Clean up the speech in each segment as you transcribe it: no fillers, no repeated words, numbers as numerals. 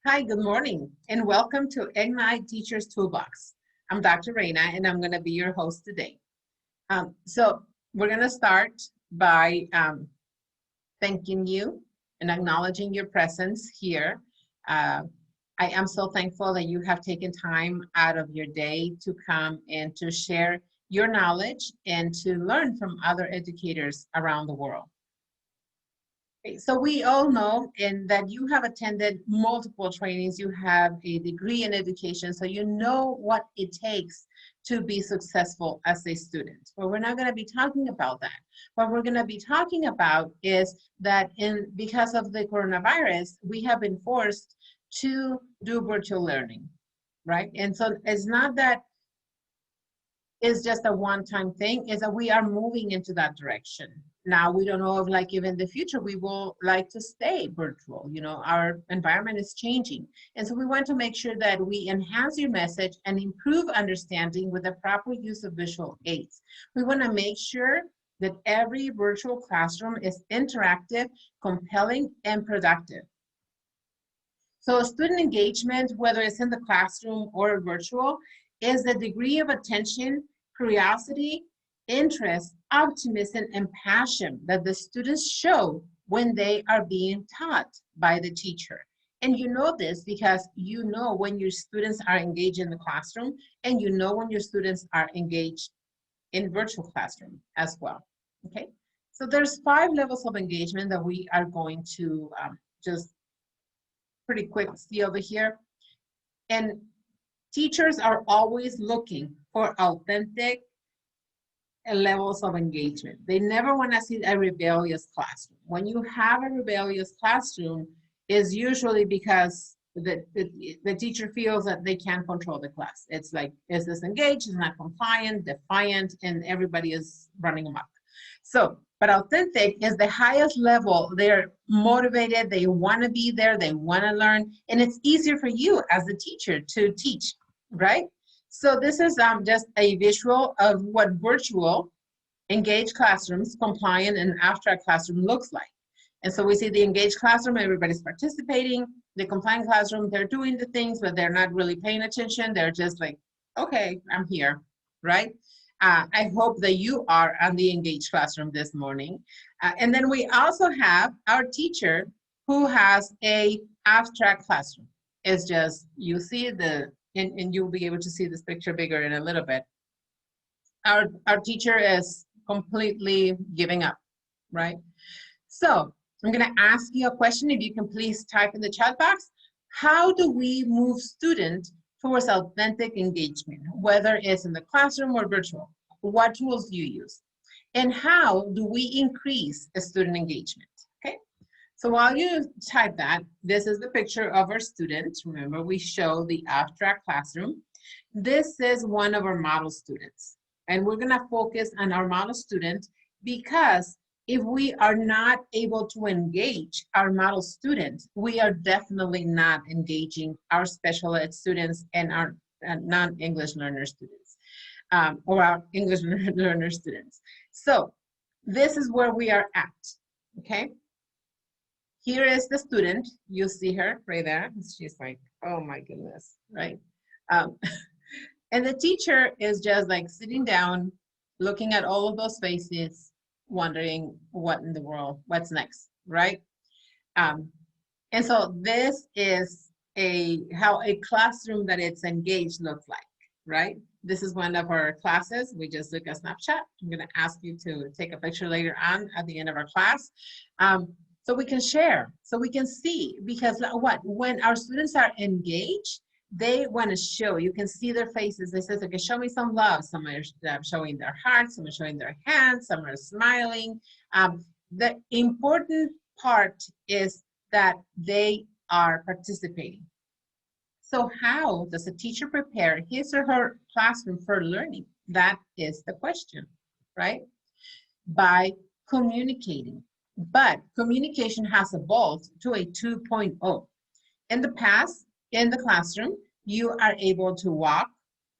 Hi, good morning, and welcome to Ignite Teachers Toolbox. I'm Dr. Reyna, and I'm going to be your host today. So we're going to start by thanking you and acknowledging your presence here. Uh, I am so thankful that you have taken time out of your day to come and to share your knowledge and to learn from other educators around the world. So we all know and that you have attended multiple trainings, you have a degree in education, so you know what it takes to be successful as a student. But we're not going to be talking about that. What we're going to be talking about is that because of the coronavirus, we have been forced to do virtual learning, right? And so it's not that it's just a one-time thing, is that we are moving into that direction. Now, we don't know if like even in the future, we will like to stay virtual. You know, our environment is changing. And so we want to make sure that we enhance your message and improve understanding with the proper use of visual aids. We want to make sure that every virtual classroom is interactive, compelling, and productive. So student engagement, whether it's in the classroom or virtual, is the degree of attention, curiosity, interest, optimism, and passion that the students show when they are being taught by the teacher. And you know this because you know when your students are engaged in the classroom, and you know when your students are engaged in virtual classroom as well, okay? So there's 5 levels of engagement that we are going to just pretty quick see over here. And teachers are always looking for authentic levels of engagement. They never want to see a rebellious classroom. When you have a rebellious classroom, is usually because the teacher feels that they can't control the class. It's like, is this engaged, is not compliant, defiant, and everybody is running amok. So, but authentic is the highest level. They're motivated, they want to be there, they want to learn, and it's easier for you as a teacher to teach, right? So this is just a visual of what virtual engaged classrooms, compliant and abstract classroom looks like. And so we see the engaged classroom, everybody's participating. The compliant classroom, they're doing the things, but they're not really paying attention. They're just like, okay, I'm here, right? I hope that you are on the engaged classroom this morning. And then we also have our teacher who has a abstract classroom. It's just, you see and you'll be able to see this picture bigger in a little bit. Our teacher is completely giving up, right? So I'm gonna ask you a question. If you can please type in the chat box. How do we move students towards authentic engagement, whether it's in the classroom or virtual? What tools do you use? And how do we increase student engagement? Okay, so while you type that, this is the picture of our students. Remember, we show the abstract classroom. This is one of our model students. And we're gonna focus on our model student because if we are not able to engage our model students, we are definitely not engaging our special ed students and our non-English learner students, or our English learner students. So this is where we are at, okay? Here is the student. You see her right there. She's like, oh my goodness, right? And the teacher is just like sitting down, looking at all of those faces, wondering what in the world, what's next, right? And so this is how a classroom that it's engaged looks like, right? This is one of our classes. We just took a snapshot. I'm gonna ask you to take a picture later on at the end of our class. So we can share, so we can see, because when our students are engaged, they want to show. You can see their faces. They say, okay, show me some love. Some are showing their hearts, some are showing their hands, some are smiling. The important part is that they are participating. So how does a teacher prepare his or her classroom for learning? That is the question, right? By communicating. But communication has evolved to a 2.0. In the past, in the classroom, you are able to walk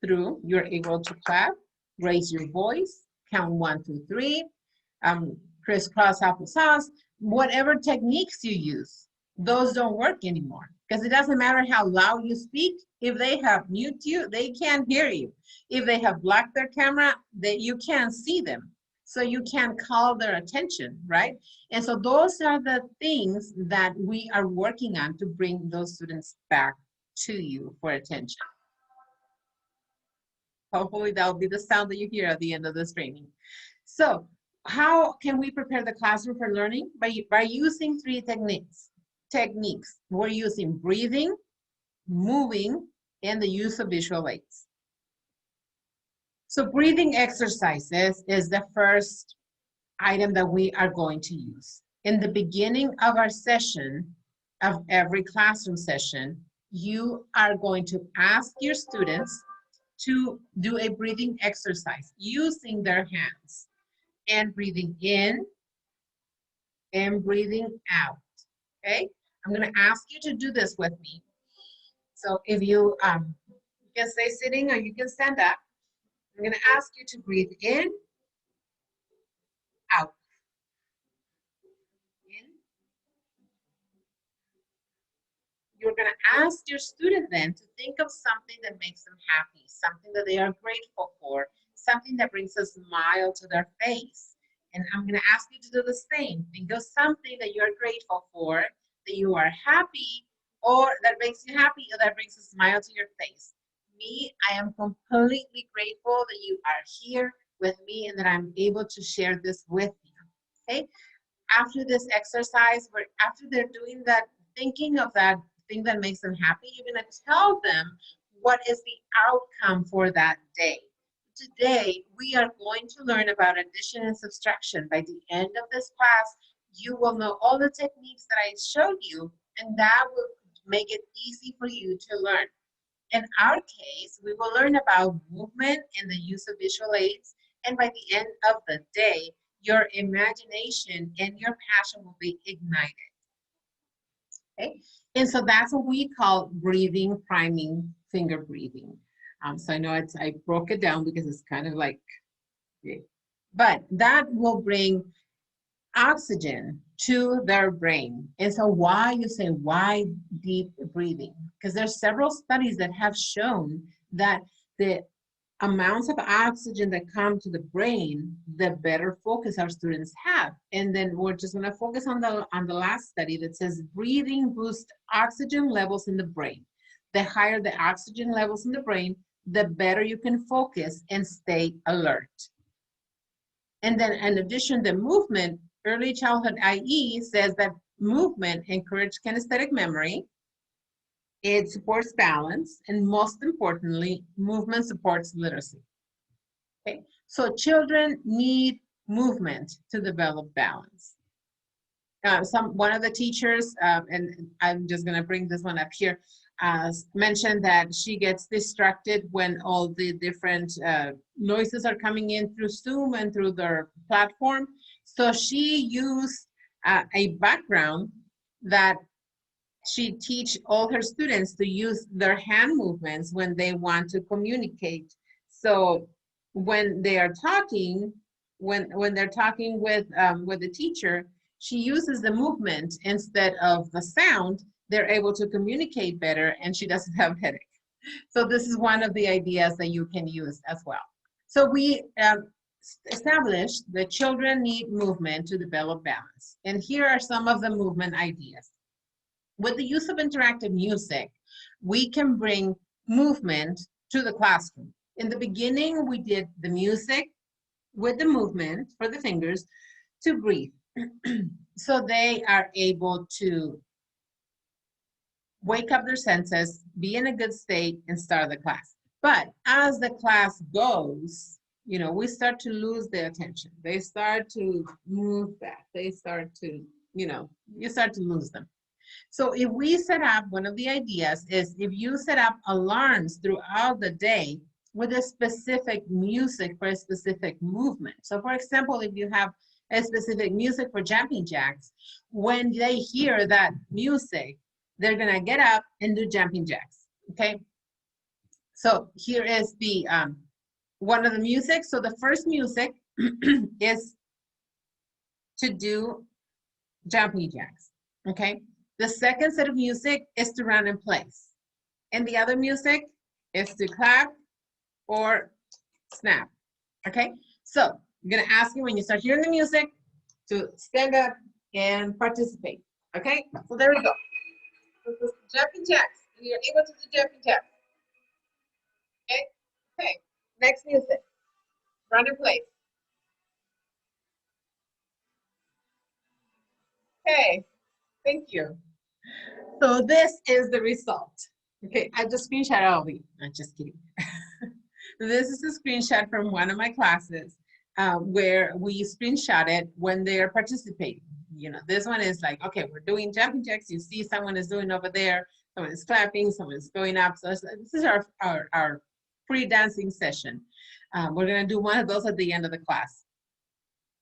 through, you're able to clap, raise your voice, count 1, 2, 3, crisscross applesauce, whatever techniques you use. those don't work anymore because it doesn't matter how loud you speak. If they have mute you, they can't hear you. If they have blocked their camera, you can't see them. So you can't call their attention, right? And so those are the things that we are working on to bring those students back to you for attention. Hopefully that'll be the sound that you hear at the end of this training. So how can we prepare the classroom for learning? By using three techniques. We're using breathing, moving, and the use of visual aids. So breathing exercises is the first item that we are going to use. In the beginning of our session, of every classroom session, you are going to ask your students to do a breathing exercise using their hands and breathing in and breathing out, okay? I'm gonna ask you to do this with me. So if you can stay sitting or you can stand up, I'm gonna ask you to breathe in, out. In. You're gonna ask your student then to think of something that makes them happy, something that they are grateful for, something that brings a smile to their face. And I'm gonna ask you to do the same. Think of something that you're grateful for, that you are happy, or that makes you happy, or that brings a smile to your face. Me, I am completely grateful that you are here with me and that I'm able to share this with you, okay? After this exercise, after they're doing that, thinking of that thing that makes them happy, you're gonna tell them what is the outcome for that day. Today, we are going to learn about addition and subtraction. By the end of this class, you will know all the techniques that I showed you, and that will make it easy for you to learn. In our case, we will learn about movement and the use of visual aids, and by the end of the day, your imagination and your passion will be ignited. Okay, and so that's what we call breathing, priming, finger breathing. So I know I broke it down because it's kind of like, but that will bring oxygen to their brain. And so why, you say, why deep breathing? Because there's several studies that have shown that the amounts of oxygen that come to the brain, the better focus our students have. And then we're just gonna focus on the last study that says breathing boosts oxygen levels in the brain. The higher the oxygen levels in the brain, the better you can focus and stay alert. And then in addition, the movement, early childhood IE says that movement encourages kinesthetic memory, it supports balance, and most importantly, movement supports literacy. Okay, so children need movement to develop balance. One of the teachers, and I'm just gonna bring this one up here, mentioned that she gets distracted when all the different noises are coming in through Zoom and through their platform. So she used a background that she teach all her students to use their hand movements when they want to communicate. So when they are talking, when they're talking with the teacher, she uses the movement instead of the sound. They're able to communicate better and she doesn't have headache. So this is one of the ideas that you can use as well. So we established that children need movement to develop balance. And here are some of the movement ideas. With the use of interactive music, we can bring movement to the classroom. In the beginning, we did the music with the movement for the fingers to breathe. So they are able to wake up their senses, be in a good state, and start the class. But as the class goes, you know, we start to lose their attention. They start to move back. They start to, you know, you start to lose them. So if we set up, one of the ideas is if you set up alarms throughout the day with a specific music for a specific movement. So for example, if you have a specific music for jumping jacks, when they hear that music, they're gonna get up and do jumping jacks, okay? So here is the one of the music. So the first music is to do jumping jacks, okay? The second set of music is to run in place. And the other music is to clap or snap, okay? So I'm gonna ask you when you start hearing the music to stand up and participate, okay? So there we go. This is jumping jacks. You're able to do jumping jacks, okay? Okay, next music, run in place. Okay, thank you. So this is the result. Okay, I just screenshot all of you. I'm just kidding. This is a screenshot from one of my classes where we screenshot it when they're participating. You know, this one is like, okay, we're doing jumping jacks. You see someone is doing over there, someone is clapping, someone is going up. So this is our free dancing session. We're gonna do one of those at the end of the class.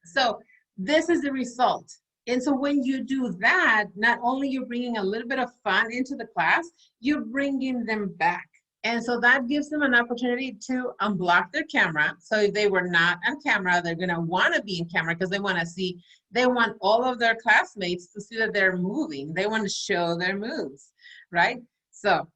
So this is the result. And so when you do that, not only you're bringing a little bit of fun into the class, you're bringing them back. And so that gives them an opportunity to unblock their camera. So if they were not on camera, they're gonna wanna be in camera because they wanna see, they want all of their classmates to see that they're moving. They wanna show their moves, right? So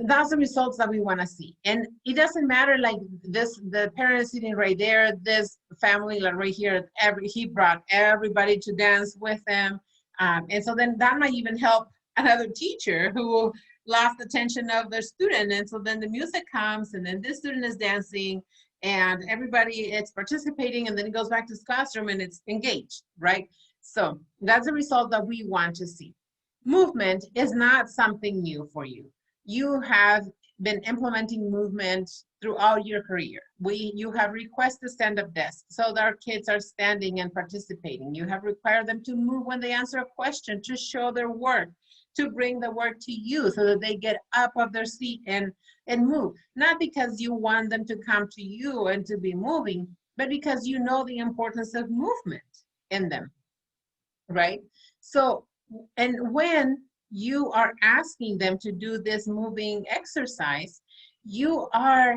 that's the results that we wanna see. And it doesn't matter like this, the parent is sitting right there, this family like right here, he brought everybody to dance with him. And so then that might even help another teacher who lost attention of their student. And so then the music comes and then this student is dancing and everybody is participating and then it goes back to his classroom and it's engaged, right? So that's the result that we want to see. Movement is not something new for you. You have been implementing movement throughout your career. You have requested stand-up desks so that our kids are standing and participating. You have required them to move when they answer a question to show their work, to bring the work to you so that they get up of their seat and move. Not because you want them to come to you and to be moving, but because you know the importance of movement in them, right? So, and when you are asking them to do this moving exercise, you are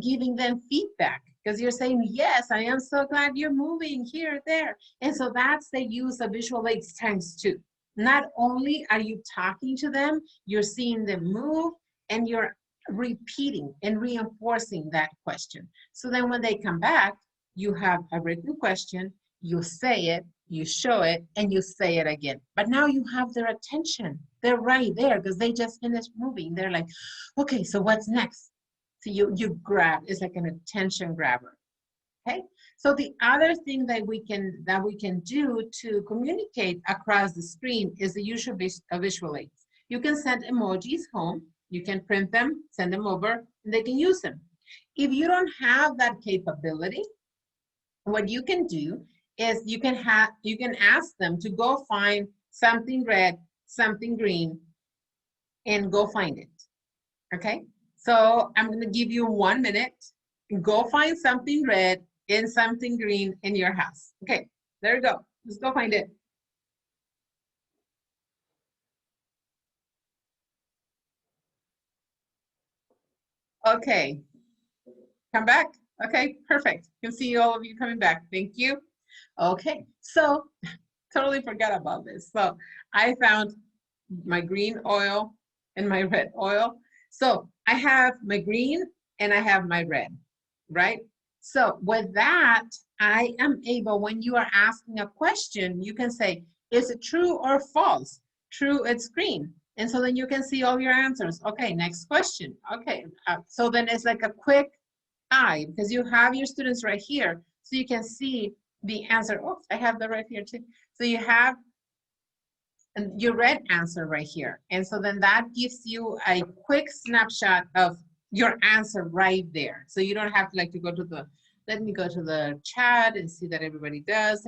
giving them feedback because you're saying, yes, I am so glad you're moving here, there. And so that's the use of visual aids times 2. Not only are you talking to them, you're seeing them move and you're repeating and reinforcing that question. So then when they come back, you have a written question, you say it, you show it, and you say it again. But now you have their attention. They're right there because they just finished moving. They're like, okay, so what's next? So you grab, it's like an attention grabber. Okay, so the other thing that we can do to communicate across the screen is the use of visual aids. You can send emojis home, you can print them, send them over, and they can use them. If you don't have that capability, what you can do is you can ask them to go find something red, something green, and go find it. Okay, so I'm going to give you 1 minute. Go find something red and something green in your house. Okay, there you go. Let's go find it. Okay, come back. Okay, perfect. Can see all of you coming back. Thank you. Okay, so totally forgot about this. So I found my green oil and my red oil. So I have my green and I have my red, right? So with that, I am able, when you are asking a question, you can say, is it true or false? True, it's green. And so then you can see all your answers. Okay, next question. Okay, so then it's like a quick eye because you have your students right here. So you can see the answer. Oh, I have the red here too. So you have your red answer right here. And so then that gives you a quick snapshot of your answer right there. So you don't have to to go to the, let me go to the chat and see that everybody does.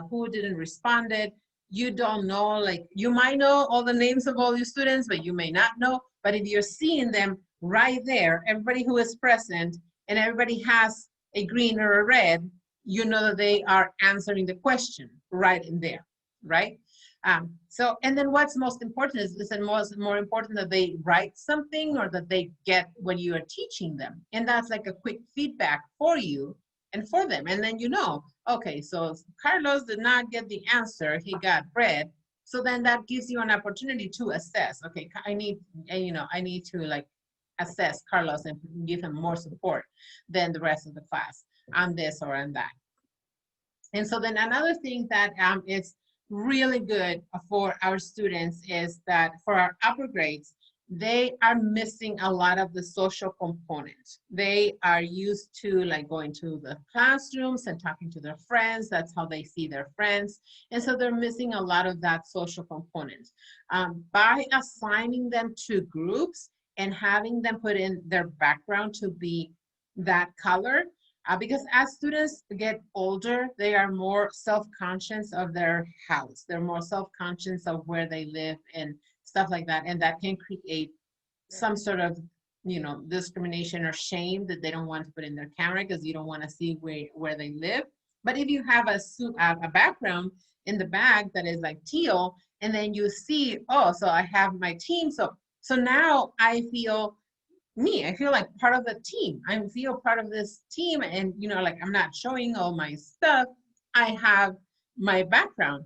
Who didn't responded? You don't know, like you might know all the names of all your students, but you may not know. But if you're seeing them right there, everybody who is present and everybody has a green or a red, you know that they are answering the question right in there, right? So, and then what's most important is it more important that they write something or that they get what you are teaching them. And that's like a quick feedback for you and for them. And then you know, okay, so Carlos did not get the answer, he got red. So then that gives you an opportunity to assess. Okay, I need to like assess Carlos and give him more support than the rest of the class on this or on that. And so then another thing that is really good for our students is that for our upper grades, they are missing a lot of the social component. They are used to like going to the classrooms and talking to their friends. That's how they see their friends. And so they're missing a lot of that social component. By assigning them to groups and having them put in their background to be that color, because as students get older, they are more self-conscious of their house. They're more self-conscious of where they live and stuff like that. And that can create some sort of, discrimination or shame that they don't want to put in their camera because you don't want to see where they live. But if you have a background in the back that is like teal, and then you see, oh, so I have my team. So now I feel like part of the team. I feel part of this team, and like I'm not showing all my stuff. I have my background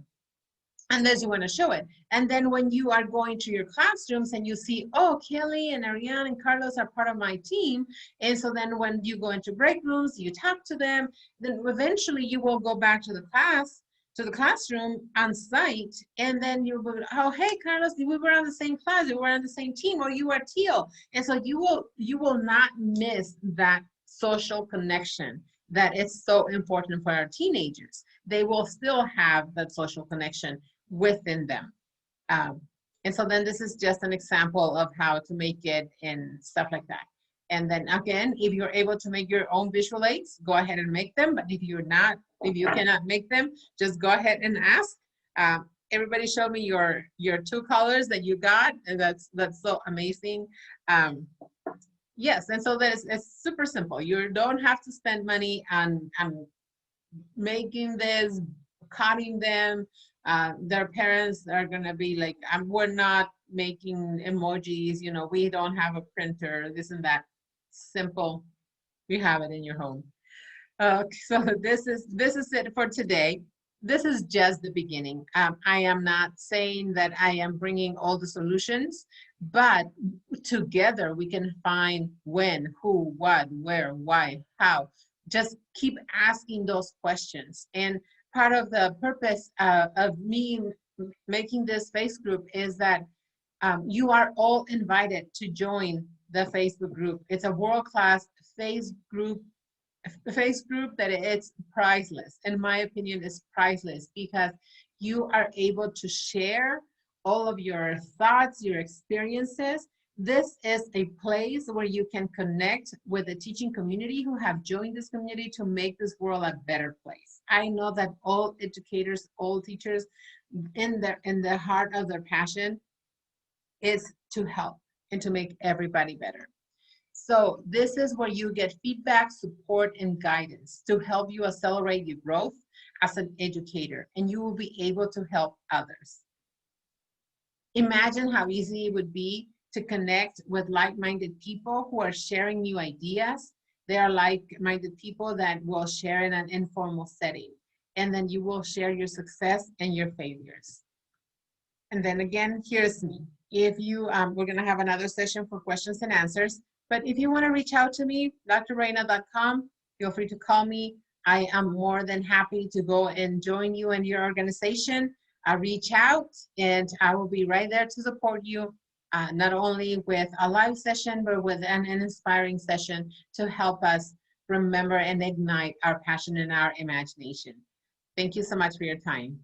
unless you want to show it. And then when you are going to your classrooms and you see, oh, Kelly and Ariane and Carlos are part of my team. And so then when you go into break rooms, you talk to them, then eventually you will go back to the classroom on site, and then you will, oh, hey, Carlos, we were on the same class, we were on the same team, or you are teal. And so you will not miss that social connection that is so important for our teenagers. They will still have that social connection within them. And so then this is just an example of how to make it and stuff like that. And then again, if you're able to make your own visual aids, go ahead and make them. But if you cannot make them, just go ahead and ask. Everybody show me your two colors that you got, and that's so amazing. Yes, and so it's super simple. You don't have to spend money on making this, cutting them. Their parents are gonna be like, we're not making emojis, we don't have a printer, this and that. Simple, you have it in your home. So this is it for today. This is just the beginning. I am not saying that I am bringing all the solutions, but together we can find when, who, what, where, why, how. Just keep asking those questions. And part of the purpose of me making this face group is that you are all invited to join the Facebook group. It's a world-class face group that it's priceless. In my opinion, is priceless because you are able to share all of your thoughts, your experiences. This is a place where you can connect with the teaching community who have joined this community to make this world a better place. I know that all educators, all teachers, in the heart of their passion is to help and to make everybody better. So this is where you get feedback, support, and guidance to help you accelerate your growth as an educator, and you will be able to help others. Imagine how easy it would be to connect with like-minded people who are sharing new ideas. They are like-minded people that will share in an informal setting, and then you will share your success and your failures. And then again, here's me. If you, we're gonna have another session for questions and answers. But if you want to reach out to me, drreyna.com, feel free to call me. I am more than happy to go and join you in your organization. Reach out, and I will be right there to support you, not only with a live session, but with an inspiring session to help us remember and ignite our passion and our imagination. Thank you so much for your time.